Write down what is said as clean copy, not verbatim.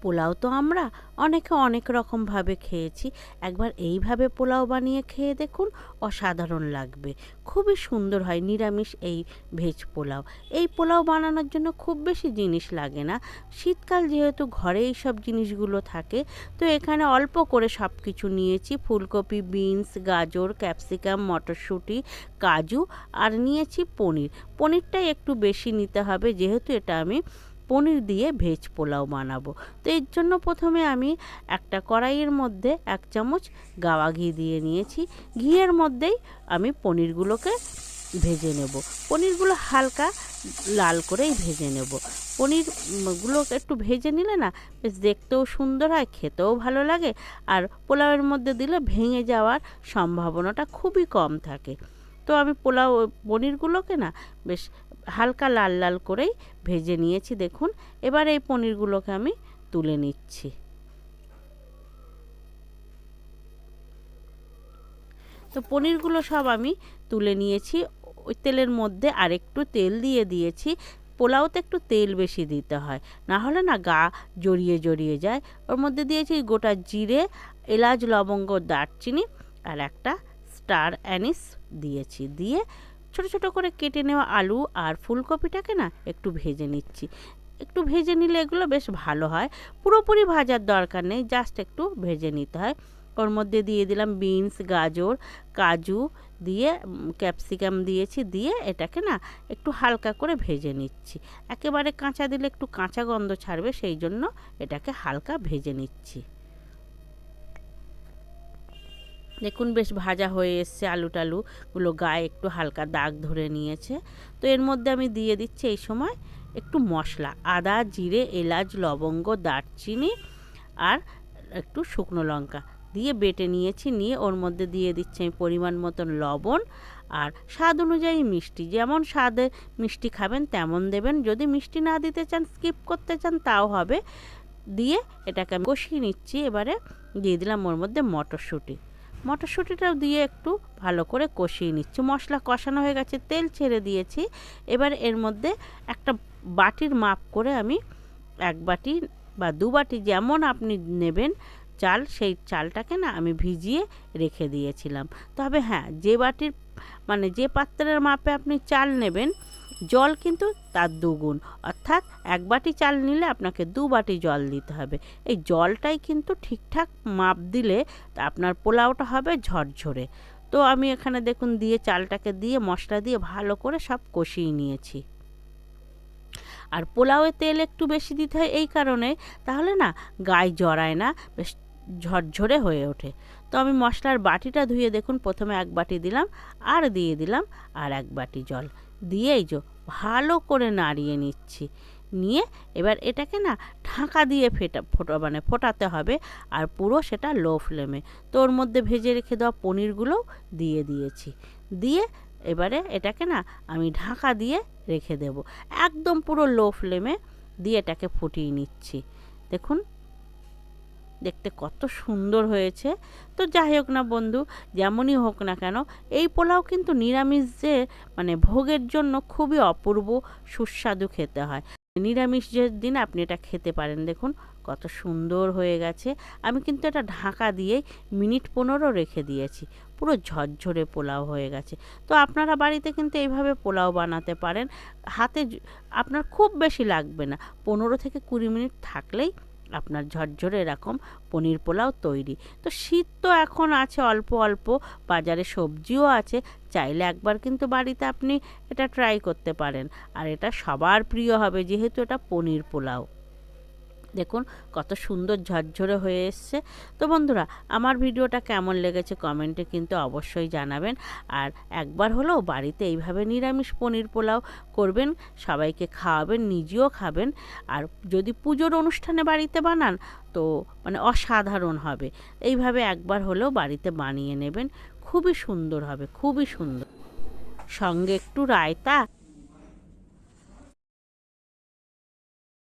পোলাও তো আমরা অনেকে অনেক রকমভাবে খেয়েছি, একবার এইভাবে পোলাও বানিয়ে খেয়ে দেখুন, অসাধারণ লাগবে। খুবই সুন্দর হয় নিরামিষ এই ভেজ পোলাও। এই পোলাও বানানোর জন্য খুব বেশি জিনিস লাগে না। শীতকাল যেহেতু ঘরে এই সব জিনিসগুলো থাকে, তো এখানে অল্প করে সব কিছু নিয়েছি। ফুলকপি, বিনস, গাজর, ক্যাপসিকাম, মটরশুঁটি, কাজু আর নিয়েছি পনির। পনিরটাই একটু বেশি নিতে হবে, যেহেতু এটা আমি পনির দিয়ে ভেজ পোলাও বানাবো। তো এর জন্য প্রথমে আমি একটা কড়াইয়ের মধ্যে 1 চামচ গাওয়া ঘি দিয়ে নিয়েছি। ঘিয়ের মধ্যেই আমি পনিরগুলোকে ভেজে নেব। পনিরগুলো হালকা লাল করেই ভেজে নেব। পনিরগুলো একটু ভেজে নিলে না বেশ দেখতেও সুন্দর হয়, খেতেও ভালো লাগে, আর পোলাওয়ের মধ্যে দিলে ভেঙে যাওয়ার সম্ভাবনাটা খুবই কম থাকে। তো আমি পনিরগুলোকে না বেশ হালকা লাল লাল করেই ভেজে নিয়েছি দেখুন। এবার এই পনিরগুলোকে আমি তুলে নিচ্ছি। তো পনিরগুলো সব আমি তুলে নিয়েছি। ওই তেলের মধ্যে আরেকটু তেল দিয়ে দিয়েছি। পোলাওতে একটু তেল বেশি দিতে হয়, না হলে না গা জড়িয়ে জড়িয়ে যায়। ওর মধ্যে দিয়েছি গোটা জিরে, এলাচ, লবঙ্গ, দারচিনি আর একটা স্টার অ্যানিস দিয়েছি। দিয়ে ছোট ছোট করে কেটে নেওয়া আলু আর ফুলকপিটাকে না একটু ভেজে নিচ্ছি। একটু ভেজে নিলে এগুলো বেশ ভালো হয়। পুরোপুরি ভাজার দরকার নেই, জাস্ট একটু ভেজে নিতে হয়। ওর মধ্যে দিয়ে দিলাম বিনস, গাজর, কাজু দিয়ে ক্যাপসিকাম দিয়েছি। দিয়ে এটাকে না একটু হালকা করে ভেজে নিচ্ছি। একেবারে কাঁচা দিলে একটু কাঁচা গন্ধ ছাড়বে, সেই জন্য এটাকে হালকা ভেজে নিচ্ছি। দেখুন বেশ ভাজা হয়ে এসছে, আলু টালুগুলো গায়ে একটু হালকা দাগ ধরে নিয়েছে। তো এর মধ্যে আমি দিয়ে দিচ্ছি এই সময় একটু মশলা, আদা, জিরে, এলাচ, লবঙ্গ, দারচিনি আর একটু শুকনো লঙ্কা দিয়ে বেটে নিয়েছি। নিয়ে ওর মধ্যে দিয়ে দিচ্ছি আমি পরিমাণ মতন লবণ আর স্বাদ অনুযায়ী মিষ্টি। যেমন স্বাদে মিষ্টি খাবেন তেমন দেবেন, যদি মিষ্টি না দিতে চান, স্কিপ করতে চান, তাও হবে। দিয়ে এটাকে আমি কষিয়ে নিচ্ছি। এবারে দিয়ে দিলাম ওর মধ্যে মটরশুঁটিটাও দিয়ে একটু ভালো করে কষিয়ে নিচ্ছি। মশলা কষানো হয়ে গেছে, তেল ছেড়ে দিয়েছি। এবার এর মধ্যে একটা বাটির মাপ করে আমি 1 বাটি বা 2 বাটি যেমন আপনি নেবেন চাল, সেই চালটাকে না আমি ভিজিয়ে রেখে দিয়েছিলাম। তবে হ্যাঁ, যে বাটির মানে যে পাত্রের মাপে আপনি চাল নেবেন, জল কিন্তু তার 2 গুণ। অর্থাৎ 1 বাটি চাল নিলে আপনাকে 2 বাটি জল দিতে হবে। এই জলটাই কিন্তু ঠিকঠাক মাপ দিলে আপনার পোলাওটা হবে ঝরঝরে। তো আমি এখানে দেখুন দিয়ে চালটাকে দিয়ে মশলা দিয়ে ভালো করে সব কষিয়ে নিয়েছি। আর পোলাওয়ে তেল একটু বেশি দিতে হয় এই কারণে, তাহলে না গায়ে জড়ায় না, বেশ ঝরঝরে হয়ে ওঠে। তো আমি মশলার বাটিটা ধুয়ে দেখুন প্রথমে 1 বাটি দিলাম, আর দিয়ে দিলাম আর 1 বাটি জল। দিয়ে এই যে ভালো করে নাড়িয়ে নিচ্ছি। নিয়ে এবার এটাকে না ঢাকা দিয়ে ফোটাতে হবে, আর পুরো সেটা লো ফ্লেমে। তো ওর মধ্যে ভেজে রেখে দেওয়া পনিরগুলোও দিয়ে দিয়েছি। দিয়ে এবারে এটাকে না আমি ঢাকা দিয়ে রেখে দেব, একদম পুরো লো ফ্লেমে দিয়ে এটাকে ফুটিয়ে নিচ্ছি। দেখুন দেখতে কত সুন্দর হয়েছে। তো যাই হোক না বন্ধু, যেমনই হোক না কেন, এই পোলাও কিন্তু নিরামিষ যে মানে ভোগের জন্য খুবই অপূর্ব সুস্বাদু খেতে হয়। নিরামিষ যে দিন আপনি এটা খেতে পারেন। দেখুন কত সুন্দর হয়ে গেছে। আমি কিন্তু এটা ঢাকা দিয়ে মিনিট 15 রেখে দিয়েছি। পুরো ঝরঝরে পোলাও হয়ে গেছে। তো আপনারা বাড়িতে কিন্তু এইভাবে পোলাও বানাতে পারেন। হাতে আপনার খুব বেশি লাগবে না, 15 থেকে 20 মিনিট থাকলেই আপনার ঝরঝরে এরকম পনির পোলাও তৈরি। তো শীত তো এখন আছে অল্প অল্প, বাজারে সবজিও আছে, চাইলে একবার কিন্তু বাড়িতে আপনি এটা ট্রাই করতে পারেন। আর এটা সবার প্রিয় হবে, যেহেতু এটা পনির পোলাও। দেখুন কত সুন্দর ঝরঝরে হয়ে এসছে। তো বন্ধুরা, আমার ভিডিওটা কেমন লেগেছে কমেন্টে কিন্তু অবশ্যই জানাবেন। আর একবার হলেও বাড়িতে এইভাবে নিরামিষ পনির পোলাও করবেন, সবাইকে খাওয়াবেন, নিজেও খাবেন। আর যদি পুজোর অনুষ্ঠানে বাড়িতে বানান তো মানে অসাধারণ হবে। এইভাবে একবার হলেও বাড়িতে বানিয়ে নেবেন, খুবই সুন্দর হবে, খুবই সুন্দর। সঙ্গে একটু রায়তা